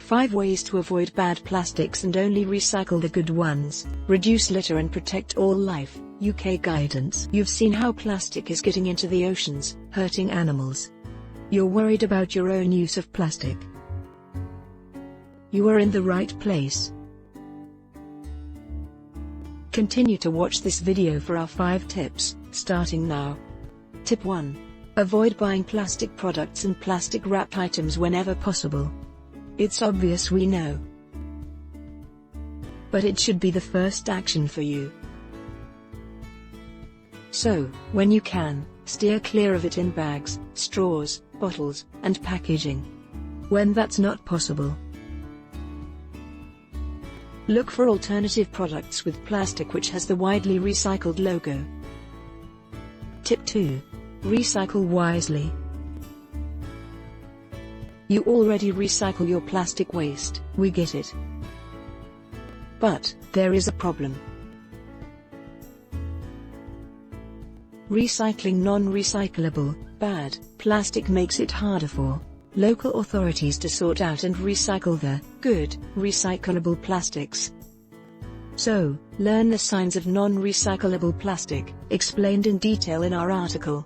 5 ways to avoid bad plastics and only recycle the good ones. Reduce litter and protect all life. UK guidance. You've seen how plastic is getting into the oceans, hurting animals. You're worried about your own use of plastic. You are in the right place. Continue to watch this video for our 5 tips, starting now. Tip 1. Avoid buying plastic products and plastic wrapped items whenever possible. It's obvious, we know. But it should be the first action for you. So, when you can, steer clear of it in bags, straws, bottles, and packaging. When that's not possible, look for alternative products with plastic which has the widely recycled logo. Tip 2. Recycle wisely. You already recycle your plastic waste, we get it. But there is a problem. Recycling non-recyclable, bad plastic makes it harder for local authorities to sort out and recycle the good, recyclable plastics. So, learn the signs of non-recyclable plastic, explained in detail in our article.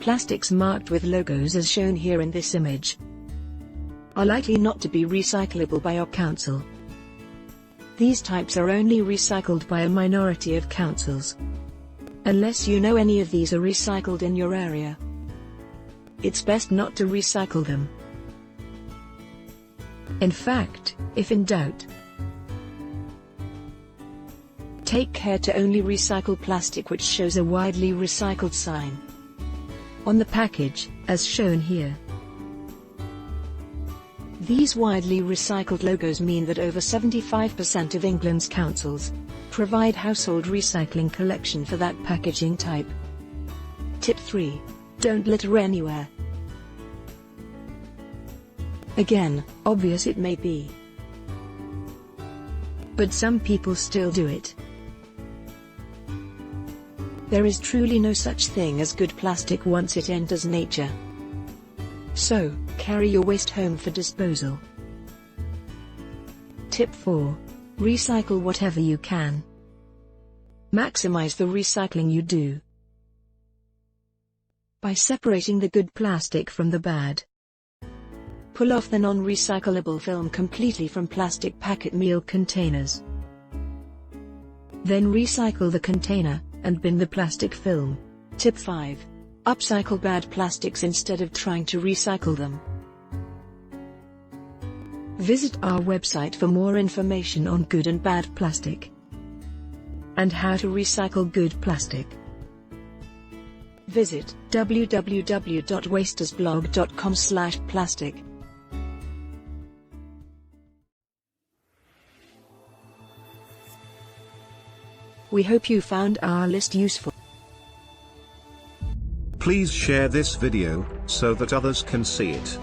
Plastics marked with logos as shown here in this image are likely not to be recyclable by your council. These types are only recycled by a minority of councils. Unless you know any of these are recycled in your area, it's best not to recycle them. In fact, if in doubt, take care to only recycle plastic which shows a widely recycled sign on the package, as shown here. These widely recycled logos mean that over 75% of England's councils provide household recycling collection for that packaging type. Tip 3. Don't litter anywhere. Again, obvious it may be, but some people still do it. There is truly no such thing as good plastic once it enters nature. So, carry your waste home for disposal. Tip 4. Recycle whatever you can. Maximize the recycling you do by separating the good plastic from the bad. Pull off the non-recyclable film completely from plastic packet meal containers. Then recycle the container, and bin the plastic film. Tip 5. Upcycle bad plastics instead of trying to recycle them. Visit our website for more information on good and bad plastic, and how to recycle good plastic. Visit www.wastersblog.com/plastic. We hope you found our list useful. Please share this video, so that others can see it.